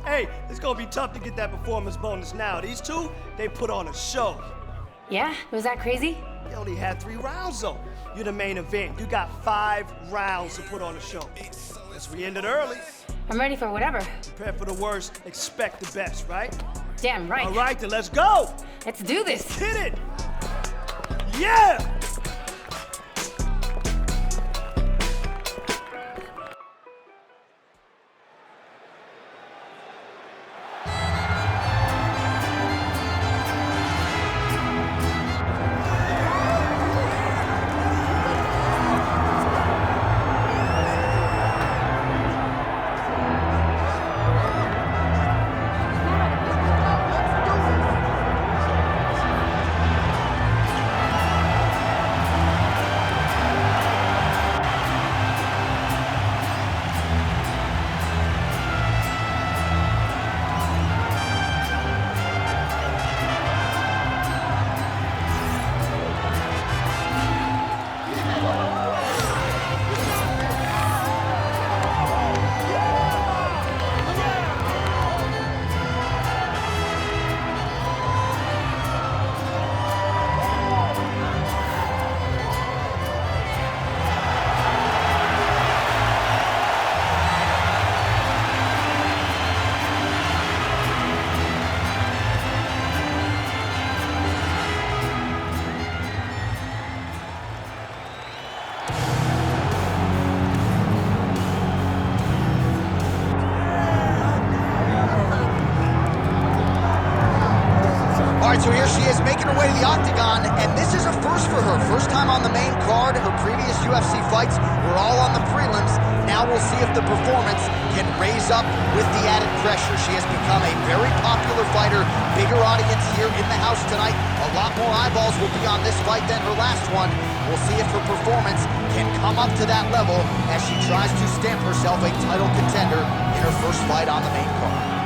Hey, it's gonna be tough to get that performance bonus now. These two, they put on a show. Yeah? Was that crazy? You only had 3 rounds, though. You're the main event. You got 5 rounds to put on a show. Since we ended early, I'm ready for whatever. prepare for the worst, expect the best, right? Damn right. All right, then let's go. Let's do this. Hit it. Yeah! All right, so here she is making her way to the octagon, and this is a first for her. First time on the main card. Her previous UFC fights were all on the prelims. Now we'll see if the performance can raise up with the added pressure. She has become a very popular fighter. Bigger audience here in the house tonight. A lot more eyeballs will be on this fight than her last one. We'll see if her performance can come up to that level as she tries to stamp herself a title contender in her first fight on the main card.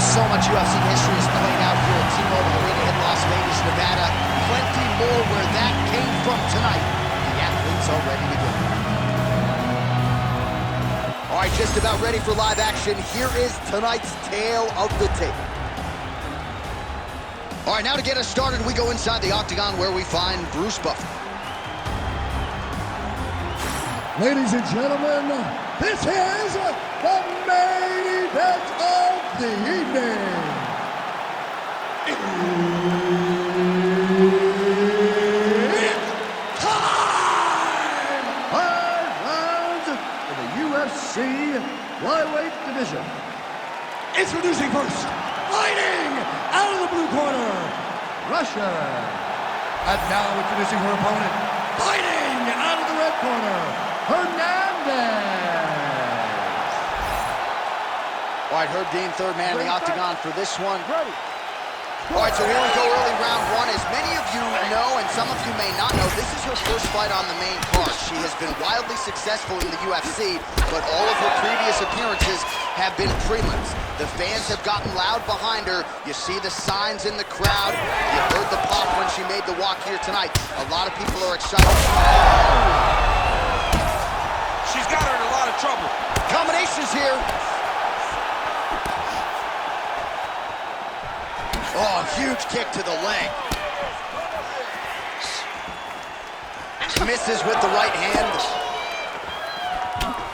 So much UFC history is played out here at T-Mobile Arena in Las Vegas, Nevada. Plenty more where that came from tonight. The athletes are ready to go. All right, just about ready for live action. Here is tonight's tale of the tape. All right, now to get us started, we go inside the octagon where we find Bruce Buffer. Ladies and gentlemen, this is the main event of the evening. It's time! 5 rounds in the UFC flyweight division. Introducing first, fighting out of the blue corner, Russia. And now introducing her opponent, fighting out of the red corner, Hernandez. All right, Herb Dean, third man in the octagon for this one. All right, so here we go, early round one. As many of you know, and some of you may not know, this is her first fight on the main card. She has been wildly successful in the UFC, but all of her previous appearances have been prelims. The fans have gotten loud behind her. You see the signs in the crowd. You heard the pop when she made the walk here tonight. A lot of people are excited. She's got her in a lot of trouble. Combinations here. Oh, huge kick to the leg. Misses with the right hand.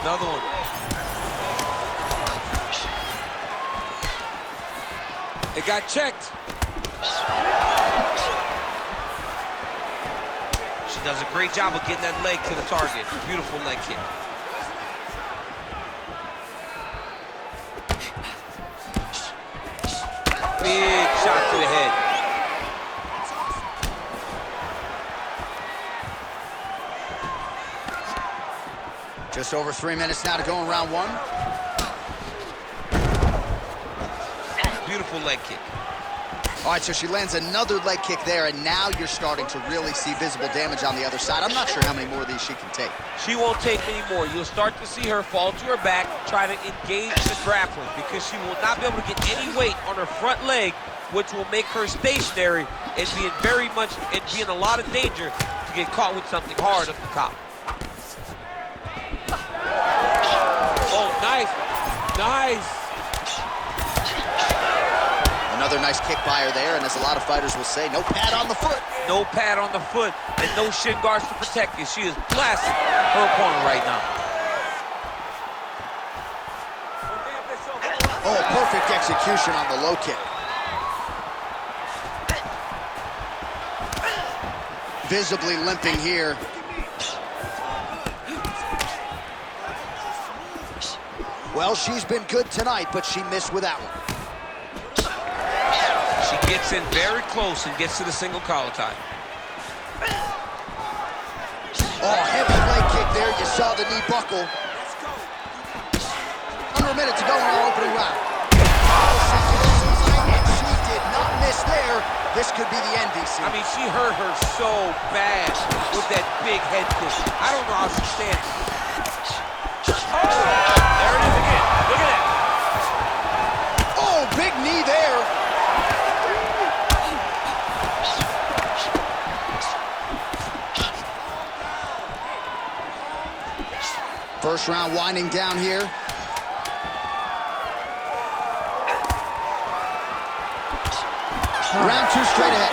Another one. It got checked. She does a great job of getting that leg to the target. Beautiful leg kick. Big shot to the head. Just over 3 minutes now to go in round one. Beautiful leg kick. All right, so she lands another leg kick there, and now you're starting to really see visible damage on the other side. I'm not sure how many more of these she can take. She won't take many more. You'll start to see her fall to her back, try to engage the grappling, because she will not be able to get any weight on her front leg, which will make her stationary and be in a lot of danger to get caught with something hard up the top. Oh, nice. Nice. Another nice kick by her there, and as a lot of fighters will say, no pad on the foot. No pad on the foot and no shin guards to protect you. She is blasting her opponent right now. Oh, perfect execution on the low kick. Visibly limping here. Well, she's been good tonight, but she missed with that one. She gets in very close and gets to the single collar tie. Oh, heavy leg kick there. You saw the knee buckle. Under a minute to go in our opening round. And she did not miss there. This could be the end, DC. I mean, she hurt her so bad with that big head kick. I don't know how she stands. Oh, there it is again. Look at that. Oh, big knee there. First round winding down here. Round two straight ahead.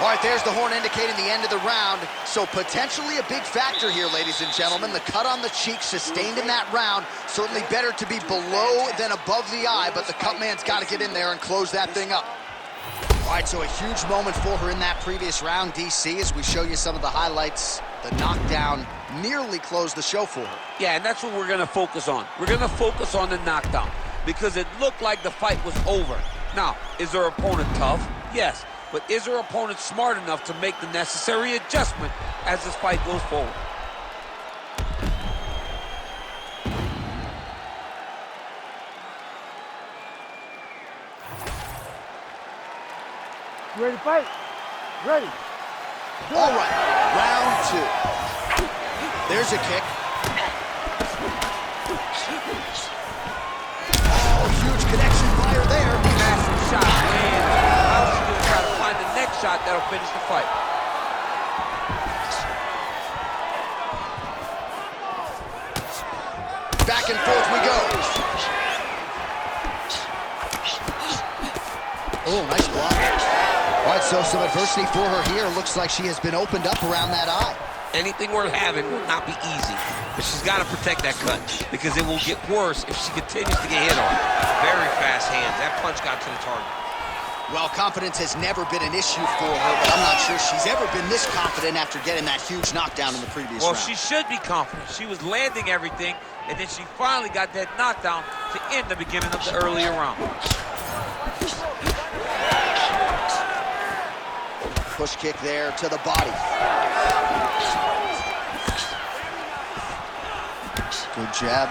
All right, there's the horn indicating the end of the round. So potentially a big factor here, ladies and gentlemen. The cut on the cheek sustained in that round. Certainly better to be below than above the eye, but the cut man's got to get in there and close that thing up. All right, so a huge moment for her in that previous round, DC, as we show you some of the highlights. The knockdown nearly closed the show for her. Yeah, and that's what we're going to focus on. We're going to focus on the knockdown because it looked like the fight was over. Now, is her opponent tough? Yes. But is her opponent smart enough to make the necessary adjustment as this fight goes forward? You ready to fight? Ready. All right, round two. There's a kick. Oh, huge connection by her there. Massive shot, and now she's going to try to find the next shot that'll finish the fight. Back and forth we go. Oh, nice block. All right, so some adversity for her here. Looks like she has been opened up around that eye. Anything worth having will not be easy, but she's got to protect that cut because it will get worse if she continues to get hit on. Very fast hands. That punch got to the target. Well, confidence has never been an issue for her, but I'm not sure she's ever been this confident after getting that huge knockdown in the previous round. Well, she should be confident. She was landing everything, and then she finally got that knockdown to end the beginning of the earlier round. Push kick there to the body. Good jab.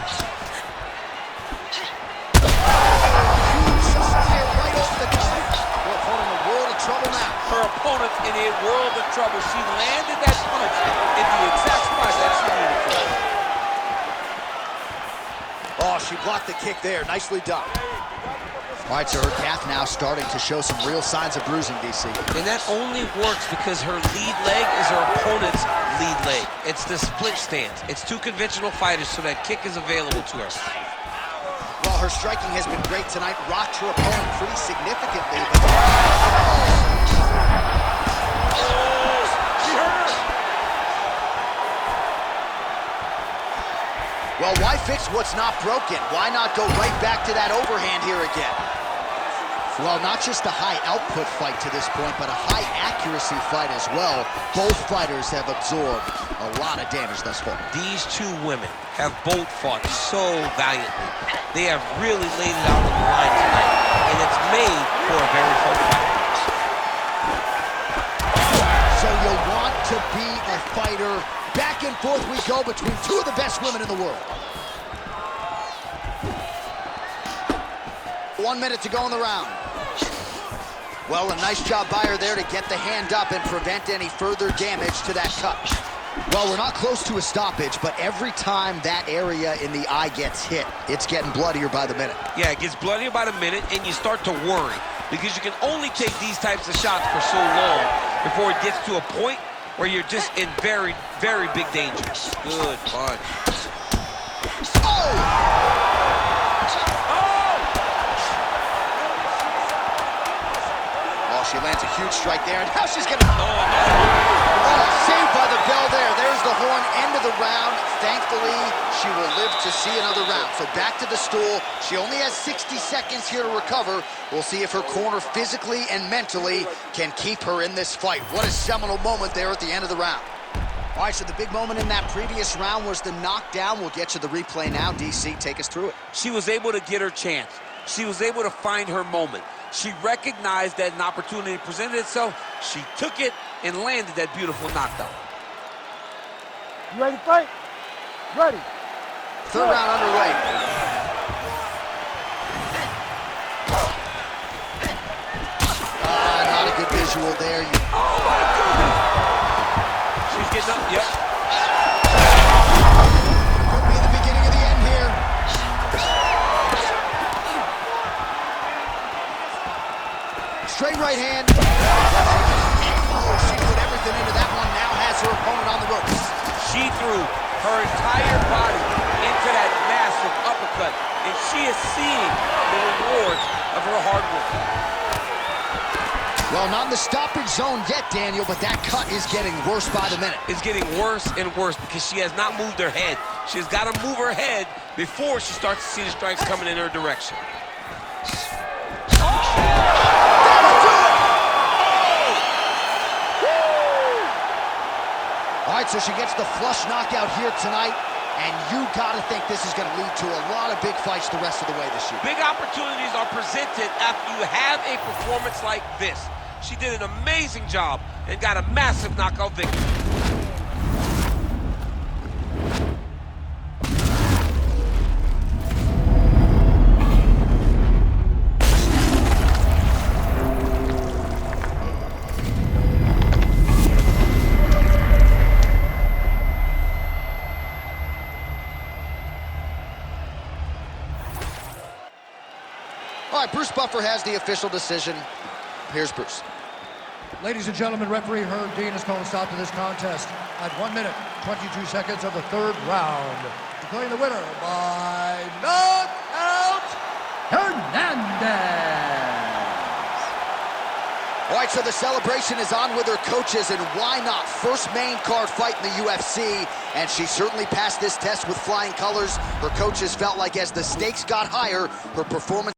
Right off the top. Her opponent in a world of trouble now. Her opponent's in a world of trouble. She landed that punch in the exact spot that she needed to. Oh, she blocked the kick there. Nicely done. All right, so her calf now starting to show some real signs of bruising, DC. And that only works because her lead leg is her opponent's lead leg. It's the split stance. It's two conventional fighters, so that kick is available to her. Well, her striking has been great tonight. Rocked her opponent pretty significantly. But... She hurt her. Well, why fix what's not broken? Why not go right back to that overhand here again? Well, not just a high output fight to this point, but a high accuracy fight as well. Both fighters have absorbed a lot of damage thus far. These two women have both fought so valiantly. They have really laid it out on the line tonight, and it's made for a very fun fight. So you want to be a fighter. Back and forth we go between two of the best women in the world. 1 minute to go in the round. Well, a nice job by her there to get the hand up and prevent any further damage to that cut. Well, we're not close to a stoppage, but every time that area in the eye gets hit, it's getting bloodier by the minute. Yeah, it gets bloodier by the minute, and you start to worry because you can only take these types of shots for so long before it gets to a point where you're just in very, very big danger. Good punch. Oh, she lands a huge strike there, and now she's gonna... Oh, saved by the bell there. There's the horn, end of the round. Thankfully, she will live to see another round. So back to the stool. She only has 60 seconds here to recover. We'll see if her corner physically and mentally can keep her in this fight. What a seminal moment there at the end of the round. All right, so the big moment in that previous round was the knockdown. We'll get to the replay now. DC, take us through it. She was able to get her chance. She was able to find her moment. She recognized that an opportunity presented itself. She took it and landed that beautiful knockdown. You ready to fight? Ready. Third round underway. Not a good visual there. Oh, my goodness. She's getting up, yep. Could be the beginning of the end here. Straight right hand. Oh, she put everything into that one. Now has her opponent on the ropes. She threw her entire body into that massive uppercut, and she is seeing the rewards of her hard work. Well, not in the stoppage zone yet, Daniel, but that cut is getting worse by the minute. It's getting worse and worse because she has not moved her head. She's got to move her head before she starts to see the strikes coming in her direction. All right, so she gets the flush knockout here tonight, and you got to think this is going to lead to a lot of big fights the rest of the way this year. Big opportunities are presented after you have a performance like this. She did an amazing job and got a massive knockout victory. All right, Bruce Buffer has the official decision. Here's Bruce. Ladies and gentlemen, referee Herb Dean has called a stop to this contest at 1 minute, 22 seconds of the third round. Declaring the winner by knockout, Hernandez. All right, so the celebration is on with her coaches, and why not? First main card fight in the UFC, and she certainly passed this test with flying colors. Her coaches felt like as the stakes got higher, her performance